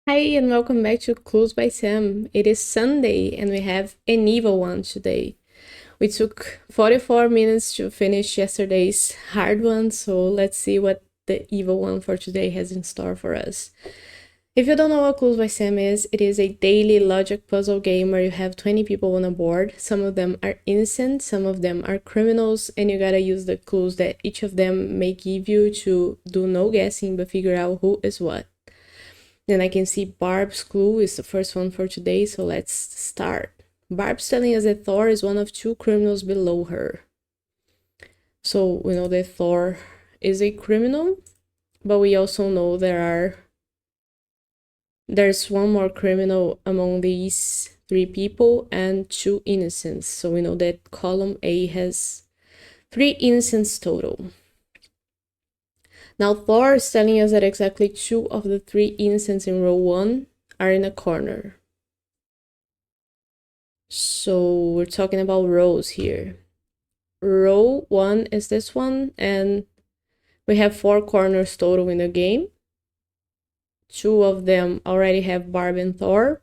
Hi, and welcome back to Clues by Sam. It is Sunday, and we have an evil one today. We took 44 minutes to finish yesterday's hard one, so let's see what the evil one for today has in store for us. If you don't know what Clues by Sam is, it is a daily logic puzzle game where you have 20 people on a board. Some of them are innocent, some of them are criminals, and you gotta use the clues that each of them may give you to do no guessing but figure out who is what. Then I can see Barb's clue is the first one for today, so let's start. Barb's telling us that Thor is one of two criminals below her. So we know that Thor is a criminal, but we also know there's one more criminal among these three people and two innocents. So we know that column A has 3 innocents total. Now Thor is telling us that exactly 2 of the 3 innocents in row 1 are in a corner. So we're talking about rows here. Row 1 is this one, and we have 4 corners total in the game. 2 of them already have Barb and Thor.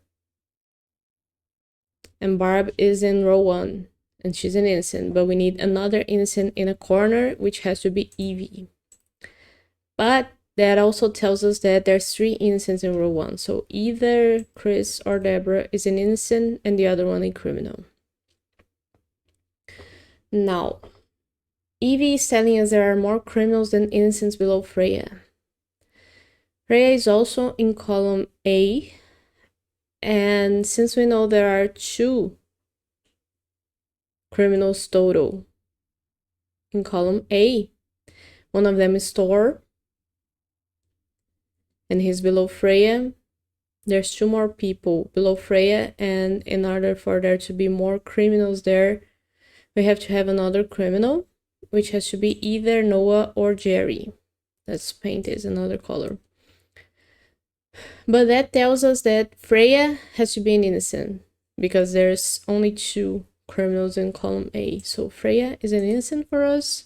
And Barb is in row 1, and she's an innocent, but we need another innocent in a corner, which has to be Evie. But that also tells us that there's 3 innocents in row 1, so either Chris or Deborah is an innocent and the other one a criminal. Now, Evie is telling us there are more criminals than innocents below Freya. Freya is also in column A, and since we know there are 2 criminals total in column A, one of them is Thor, and he's below Freya. There's 2 more people below Freya, and in order for there to be more criminals there, we have to have another criminal, which has to be either Noah or Jerry. Let's paint this another color. But that tells us that Freya has to be an innocent, because there's only 2 criminals in column A. So Freya is an innocent for us.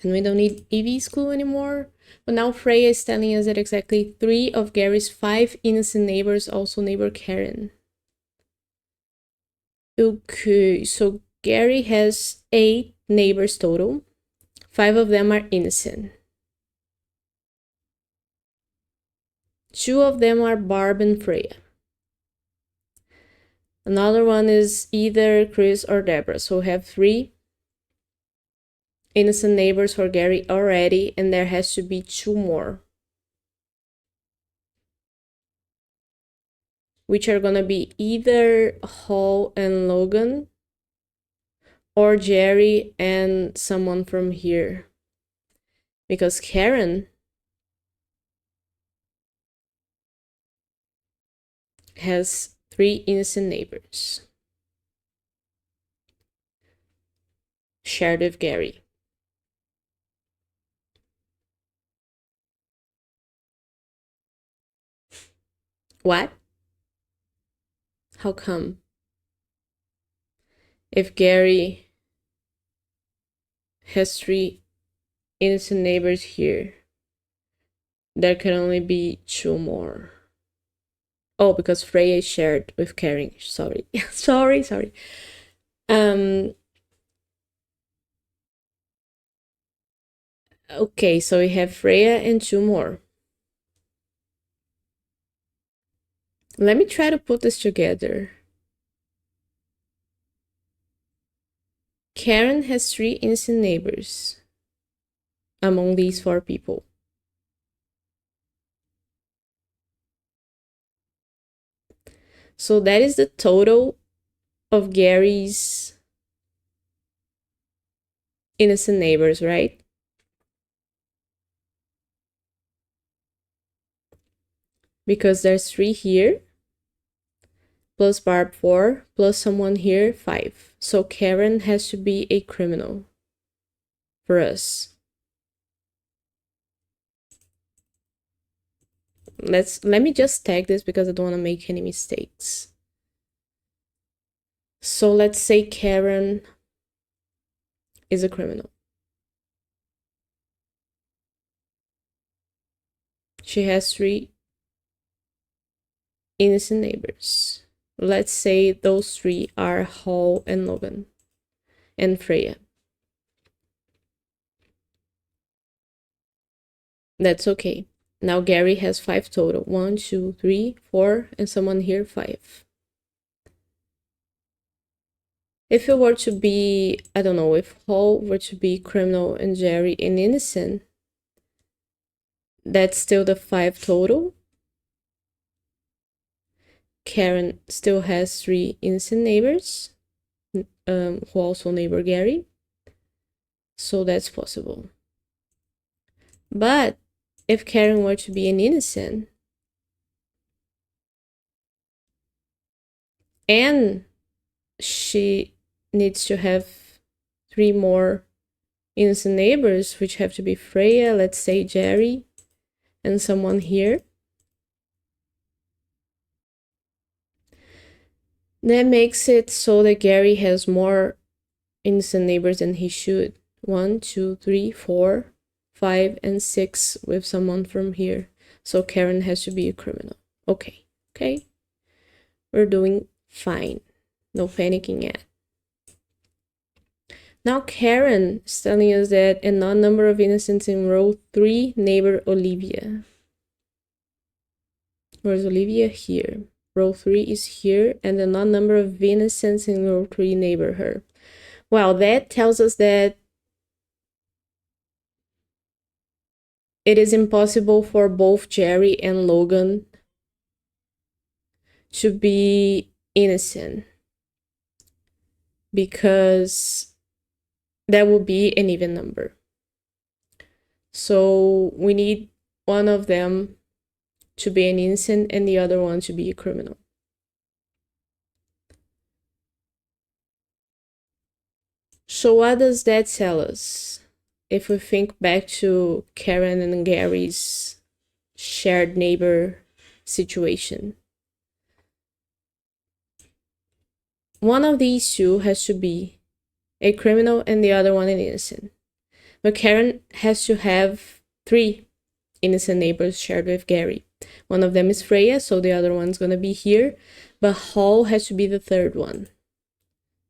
And we don't need Evie's clue anymore. But now Freya is telling us that exactly 3 of Gary's 5 innocent neighbors also neighbor Karen. Okay, so Gary has 8 neighbors total. 5 of them are innocent. 2 of them are Barb and Freya. Another one is either Chris or Deborah. So we have 3 innocent neighbors for Gary already, and there has to be 2 more, which are gonna be either Hall and Logan or Jerry and someone from here, because Karen has 3 innocent neighbors shared with Gary. What? How come? If Gary has 3 innocent neighbors here, there can only be 2 more. Oh, because Freya is shared with Karen. Sorry. sorry. Okay, so we have Freya and 2 more. Let me try to put this together. Karen has 3 innocent neighbors among these 4 people. So that is the total of Gary's innocent neighbors, right? Because there's 3 here, plus Barb 4, plus someone here 5. So Karen has to be a criminal for us. Let me just tag this because I don't want to make any mistakes. So let's say Karen is a criminal. She has 3 innocent neighbors. Let's say those three are Hall and Logan and Freya. That's okay. Now Gary has 5 total. 1, 2, 3, 4, and someone here 5. If it were to be, I don't know, if Hall were to be criminal and Jerry an innocent, that's still the 5 total. Karen still has 3 innocent neighbors, who also neighbor Gary. So that's possible. But if Karen were to be an innocent, and she needs to have 3 more innocent neighbors, which have to be Freya, let's say Jerry, and someone here, that makes it so that Gary has more innocent neighbors than he should. 1, 2, 3, 4, 5, and 6 with someone from here. So Karen has to be a criminal. Okay. We're doing fine. No panicking yet. Now Karen is telling us that an odd number of innocents in row 3 neighbor Olivia. Where's Olivia? Here. Row 3 is here, and the odd number of innocents in row 3 neighbor her. Well, that tells us that it is impossible for both Jerry and Logan to be innocent, because that would be an even number. So we need one of them to be an innocent and the other one to be a criminal. So what does that tell us? If we think back to Karen and Gary's shared neighbor situation, one of these two has to be a criminal and the other one an innocent. But Karen has to have 3 innocent neighbors shared with Gary. One of them is Freya, so the other one's gonna be here, but Hall has to be the 3rd one.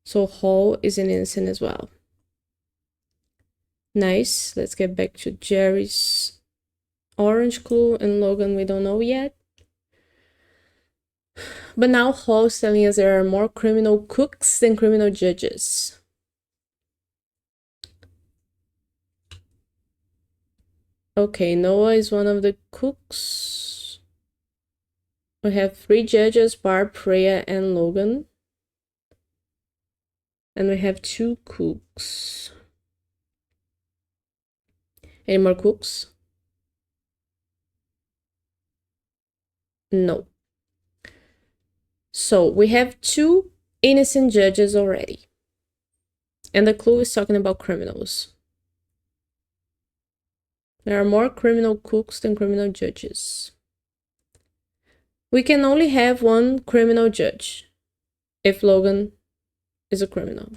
So Hall is an innocent as well. Nice. Let's get back to Jerry's orange clue, and Logan we don't know yet. But now Hall is telling us there are more criminal cooks than criminal judges. Okay, Noah is one of the cooks. We have 3 judges, Barb, Freya, and Logan. And we have 2 cooks. Any more cooks? No. So we have 2 innocent judges already. And the clue is talking about criminals. There are more criminal cooks than criminal judges. We can only have 1 criminal judge if Logan is a criminal.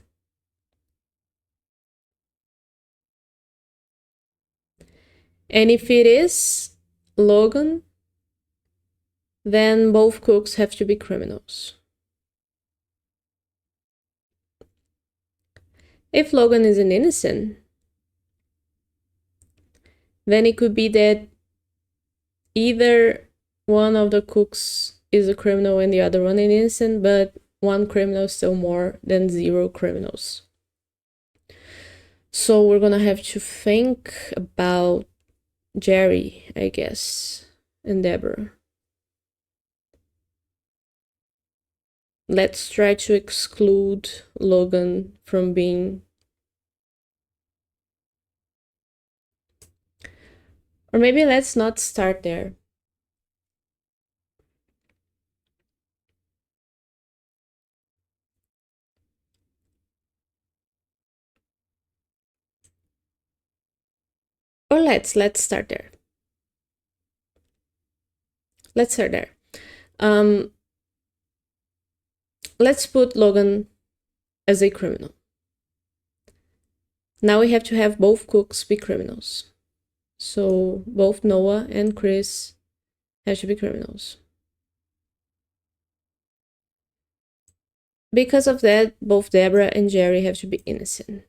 And if it is Logan, then both cooks have to be criminals. If Logan is an innocent, then it could be that either one of the cooks is a criminal and the other one an innocent, but 1 criminal is still more than 0 criminals. So we're gonna have to think about Jerry, I guess, and Deborah. Let's try to exclude Logan from being... Or maybe let's not start there. Or let's start there. Let's start there. Let's put Logan as a criminal. Now we have to have both cooks be criminals. So both Noah and Chris have to be criminals. Because of that, both Deborah and Jerry have to be innocent.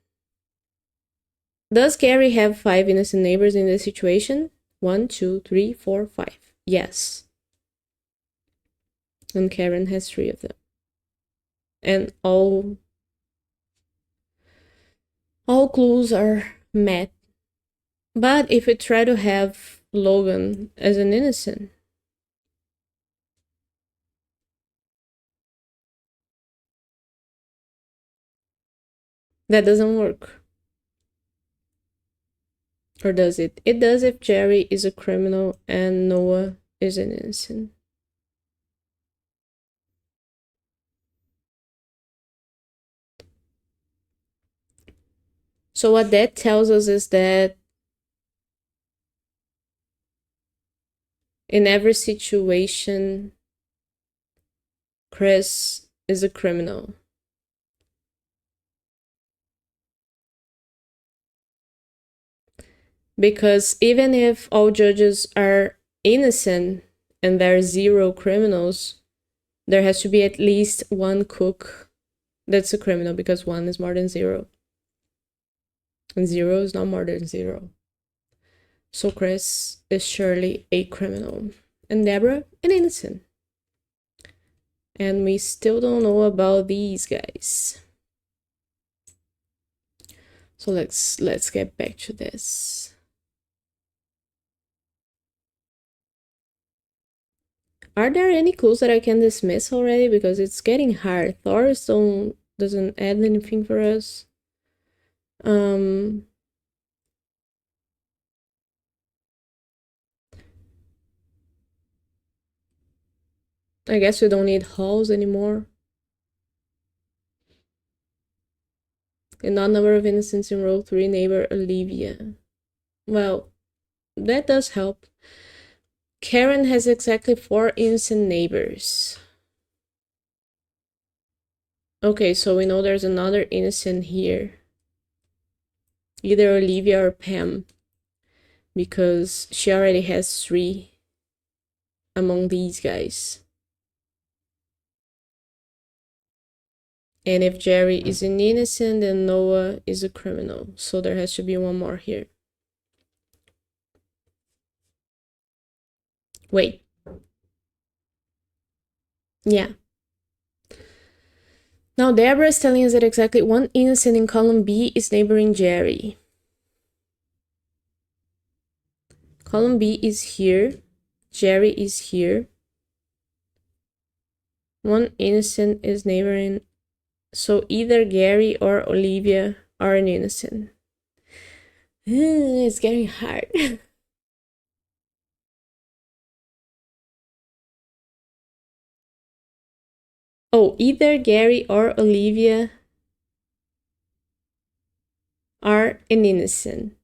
Does Gary have 5 innocent neighbors in this situation? 1, 2, 3, 4, 5. Yes. And Karen has 3 of them. And all clues are met. But if we try to have Logan as an innocent, that doesn't work. Or does it? It does if Jerry is a criminal and Noah is an innocent. So what that tells us is that in every situation, Chris is a criminal. Because even if all judges are innocent and there are 0 criminals, there has to be at least 1 cook that's a criminal, because 1 is more than 0. And 0 is not more than 0. So Chris is surely a criminal. And Deborah, an innocent. And we still don't know about these guys. So let's get back to this. Are there any clues that I can dismiss already? Because it's getting hard. Thorstone doesn't add anything for us. I guess we don't need halls anymore. And not number of innocents in row 3, neighbor Olivia. Well, that does help. Karen has exactly 4 innocent neighbors. Okay, so we know there's another innocent here. Either Olivia or Pam. Because she already has 3 among these guys. And if Jerry is an innocent, then Noah is a criminal. So there has to be 1 more here. Wait. Yeah. Now Deborah is telling us that exactly 1 innocent in column B is neighboring Jerry. Column B is here. Jerry is here. 1 innocent is neighboring. So either Gary or Olivia are an innocent. It's getting hard. Oh, either Gary or Olivia are an innocent.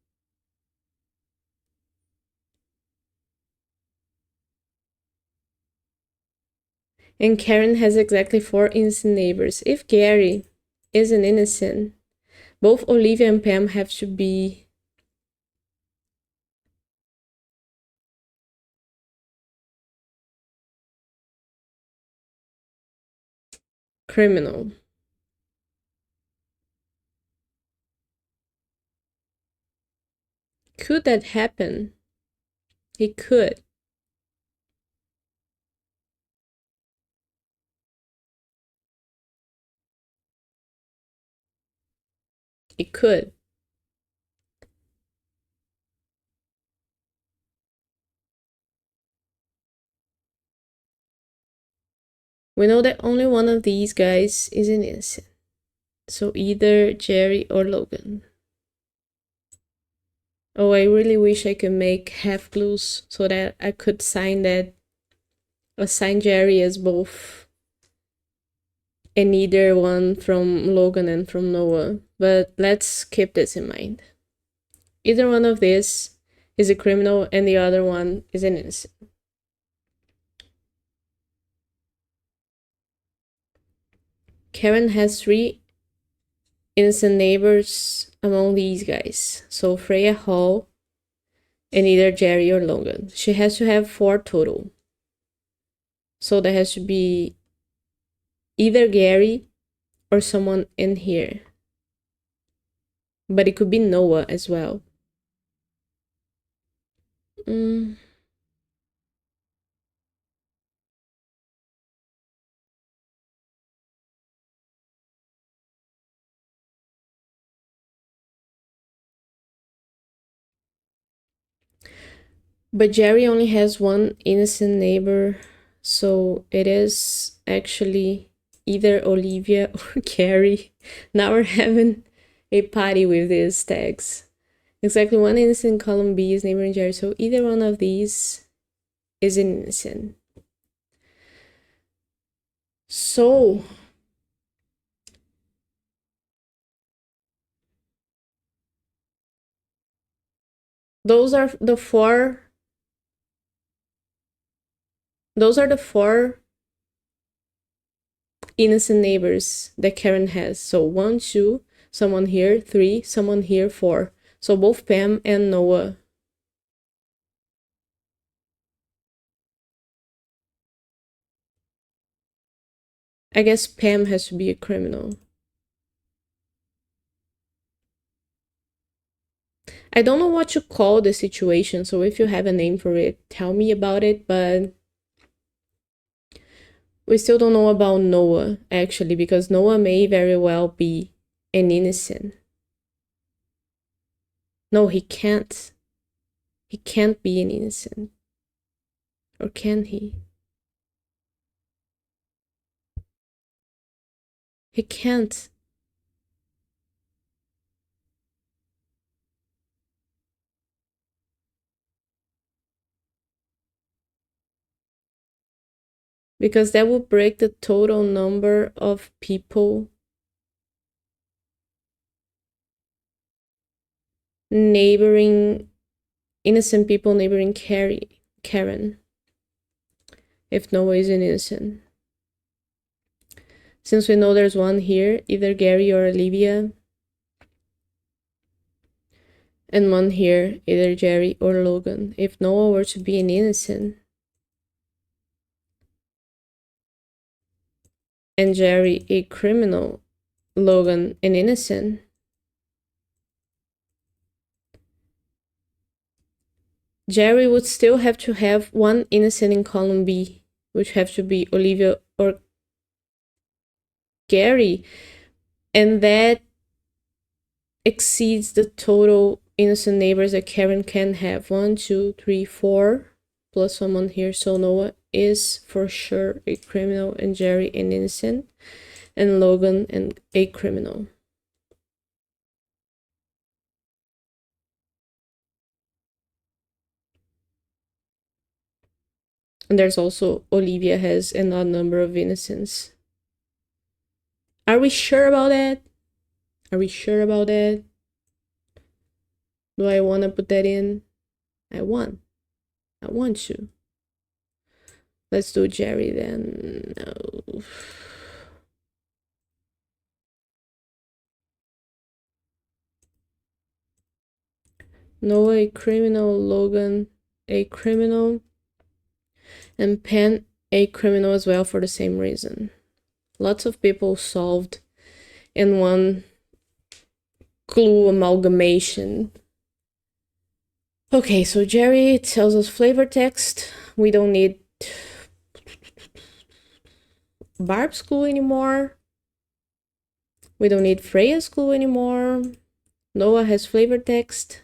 And Karen has exactly 4 innocent neighbors. If Gary is an innocent, both Olivia and Pam have to be criminal. Could that happen? It could. It could. We know that only 1 of these guys is an innocent. So either Jerry or Logan. Oh, I really wish I could make half clues so that I could assign Jerry as both and either one from Logan and from Noah. But let's keep this in mind. Either one of these is a criminal and the other one is an innocent. Karen has 3 innocent neighbors among these guys. So Freya Hall and either Jerry or Logan. She has to have 4 total. So there has to be either Gary or someone in here. But it could be Noah as well. But Jerry only has one innocent neighbor, so it is actually either Olivia or Carrie. Now we're having a party with these tags. Exactly one innocent column B is neighboring Jerry, so either one of these is innocent. So those are the four innocent neighbors that Karen has. So 1, 2, someone here, 3, someone here, 4. So both Pam and Noah. I guess Pam has to be a criminal. I don't know what to call the situation, so if you have a name for it, tell me about it, but we still don't know about Noah, actually, because Noah may very well be an innocent. No, he can't. He can't be an innocent. Or can he? He can't. Because that would break the total number of people neighboring, innocent people neighboring Karen, if Noah is an innocent. Since we know there's one here, either Gary or Olivia, and one here, either Jerry or Logan. If Noah were to be an innocent, and Jerry a criminal, Logan an innocent, Jerry would still have to have one innocent in column B, which have to be Olivia or Gary, and that exceeds the total innocent neighbors that Karen can have. 1, 2, 3, 4, plus someone here. So Noah is for sure a criminal, and Jerry an innocent, and Logan and a criminal. And there's also Olivia has an odd number of innocents. Are we sure about that? Are we sure about that? Do I want to put that in? I want to. Let's do Jerry then. No. Noah a criminal, Logan a criminal, and Penn a criminal as well for the same reason. Lots of people solved in one clue amalgamation. Okay, so Jerry tells us flavor text. We don't need Barb's clue anymore. We don't need Freya's clue anymore. Noah has flavor text.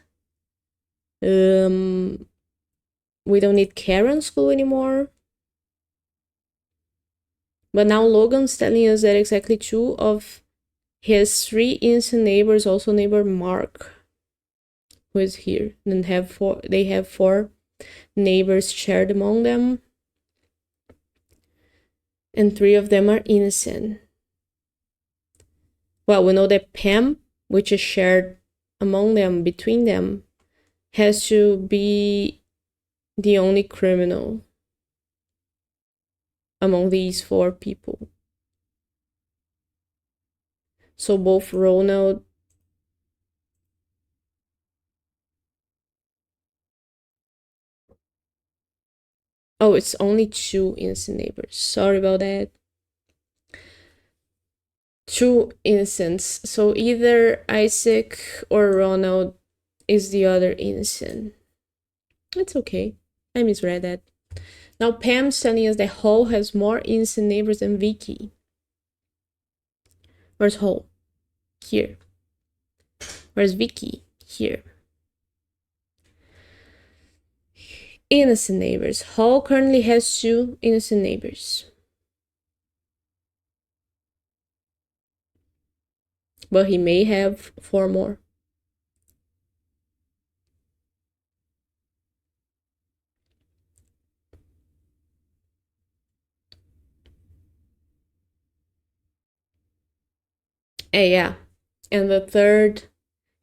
We don't need Karen's clue anymore. But now Logan's telling us that exactly 2 of his 3 innocent neighbors also neighbor Mark, who is here. And they have 4 neighbors shared among them. And 3 of them are innocent. Well, we know that Pam, which is shared among them, between them, has to be the only criminal among these 4 people. So both Ronald Oh, it's only 2 innocent neighbors. Sorry about that. two innocents. So either Isaac or Ronald is the other innocent. It's okay. I misread that. Now Pam's telling us that Hall has more innocent neighbors than Vicky. Where's Hall? Here. Where's Vicky? Here. Innocent neighbors. Hall currently has 2 innocent neighbors. But he may have 4 more. Yeah. And the third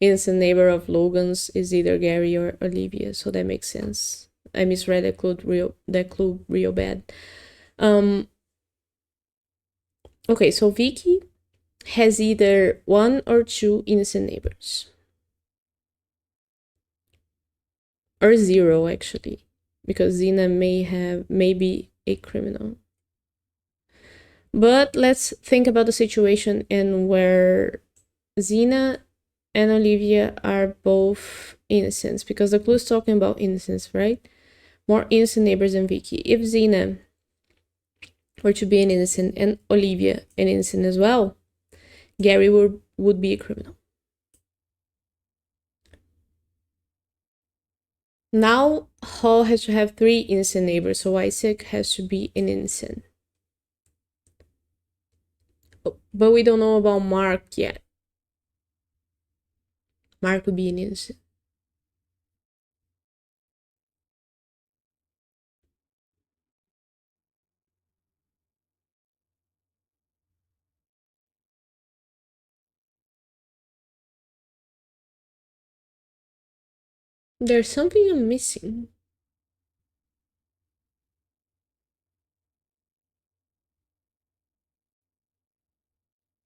innocent neighbor of Logan's is either Gary or Olivia, so that makes sense. I misread that clue real bad. Okay, so Vicky has either 1 or 2 innocent neighbors. Or 0 actually, because Xena may be a criminal. But let's think about the situation and where Xena and Olivia are both innocents, because the clue is talking about innocence, right? More innocent neighbors than Vicky. If Xena were to be an innocent and Olivia an innocent as well, Gary would be a criminal. Now Hall has to have 3 innocent neighbors, so Isaac has to be an innocent. But we don't know about Mark yet. Mark would be an innocent. There's something I'm missing.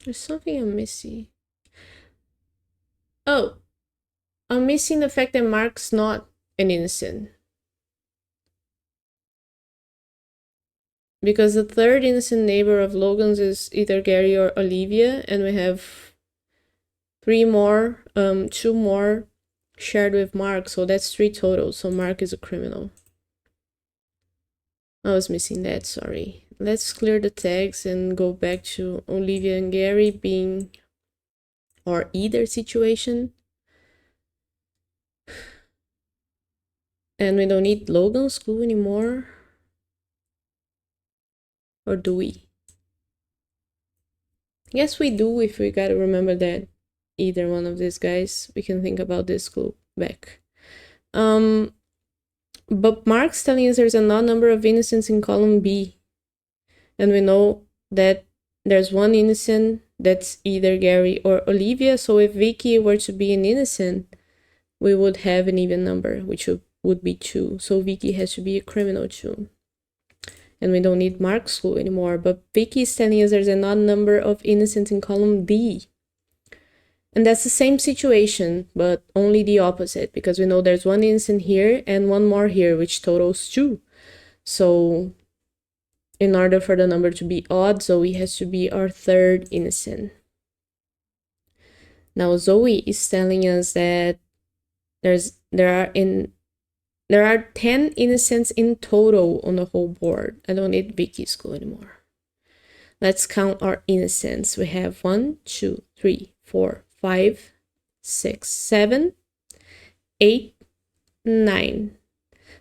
There's something I'm missing. Oh, I'm missing the fact that Mark's not an innocent. Because the third innocent neighbor of Logan's is either Gary or Olivia, and we have 2 more shared with Mark, so that's 3 total, so Mark is a criminal. I was missing that, sorry. Let's clear the tags and go back to Olivia and Gary being or either situation. And we don't need Logan's clue anymore. Or do we? Yes, we do, if we gotta remember that either one of these guys, we can think about this clue back. But Mark's telling us there's an odd number of innocents in column B. And we know that there's 1 innocent that's either Gary or Olivia, so if Vicky were to be an innocent, we would have an even number, which would be 2. So Vicky has to be a criminal too. And we don't need Mark's clue anymore, but Vicky is telling us there's an odd number of innocents in column D. And that's the same situation, but only the opposite, because we know there's 1 innocent here and 1 more here, which totals 2. So in order for the number to be odd, Zoe has to be our third innocent. Now Zoe is telling us that there are 10 innocents in total on the whole board. I don't need Vicky's clue anymore. Let's count our innocents. We have 1, 2, 3, 4, 5, 6, 7, 8, 9.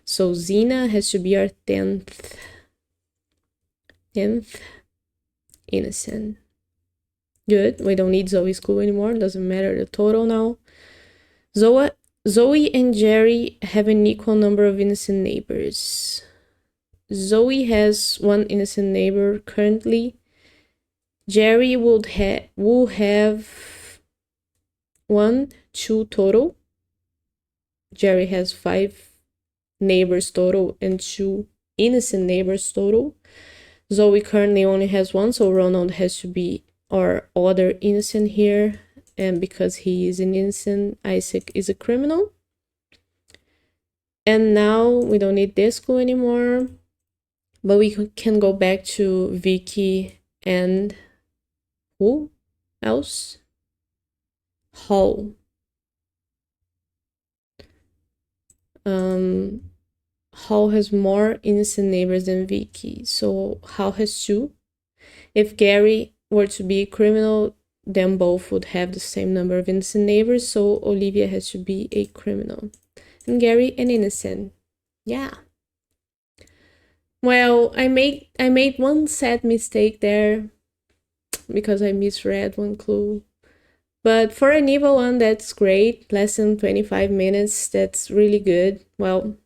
So Xena has to be our 10th innocent. Good. We don't need Zoe's clue anymore. Doesn't matter the total now. Zoe and Jerry have an equal number of innocent neighbors. Zoe has 1 innocent neighbor currently. Jerry will have 1, 2 total. Jerry has 5 neighbors total and 2 innocent neighbors total. Zoe currently only has 1, so Ronald has to be our other innocent here. And because he is an innocent, Isaac is a criminal. And now we don't need this clue anymore. But we can go back to Vicky and who? else? Hall. Hall has more innocent neighbors than Vicky, so Hall has 2. If Gary were to be a criminal, then both would have the same number of innocent neighbors, so Olivia has to be a criminal. And Gary an innocent. Yeah. Well, I made one sad mistake there because I misread one clue. But for an evil one, that's great. Less than 25 minutes, that's really good. Well,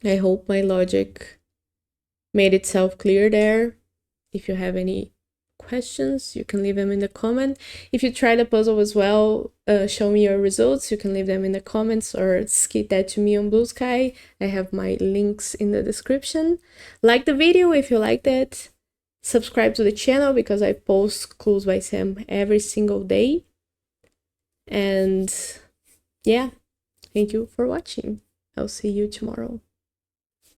I hope my logic made itself clear there. If you have any questions, you can leave them in the comment. If you try the puzzle as well, show me your results. You can leave them in the comments or skip that to me on Blue Sky. I have my links in the description. Like the video if you liked it. Subscribe to the channel because I post Clues by Sam every single day. And yeah, thank you for watching. I'll see you tomorrow.